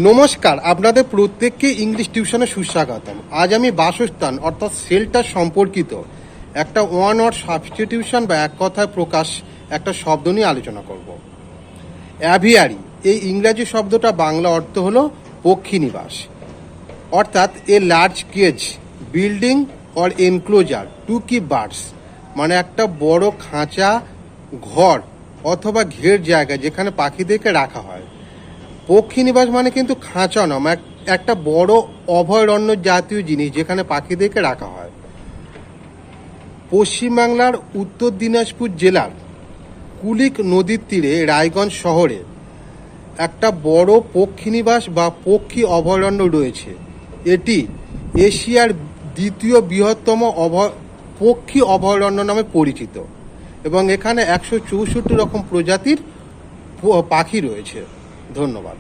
নমস্কার, আপনাদের প্রত্যেককে ইংলিশ টিউশনে সুস্বাগতম। আজ আমি বাসস্থান অর্থাৎ শেল্টার সম্পর্কিত একটা ওয়ান ওয়ার্ড সাবস্টিটিউশন বা এক কথায় প্রকাশ একটা শব্দ নিয়ে আলোচনা করব। অ্যাভিয়ারি, এই ইংরাজি শব্দটা বাংলা অর্থ হলো পক্ষী নিবাস, অর্থাৎ a large cage building or enclosure to keep birds, মানে একটা বড় খাঁচা, ঘর অথবা ঘের জায়গা যেখানে পাখিদেরকে রাখা হয়। পক্ষী নিবাস মানে কিন্তু খাঁচা নয়, একটা বড় অভয়ারণ্য জাতীয় জিনিস যেখানে পাখিদেরকে রাখা হয়। পশ্চিমবাংলার উত্তর দিনাজপুর জেলার কুলিক নদীর তীরে রায়গঞ্জ শহরে একটা বড় পক্ষীনিবাস বা পক্ষী অভয়ারণ্য রয়েছে। এটি এশিয়ার দ্বিতীয় বৃহত্তম পক্ষী অভয়ারণ্য নামে পরিচিত এবং এখানে 164 রকম প্রজাতির পাখি রয়েছে। ধন্যবাদ।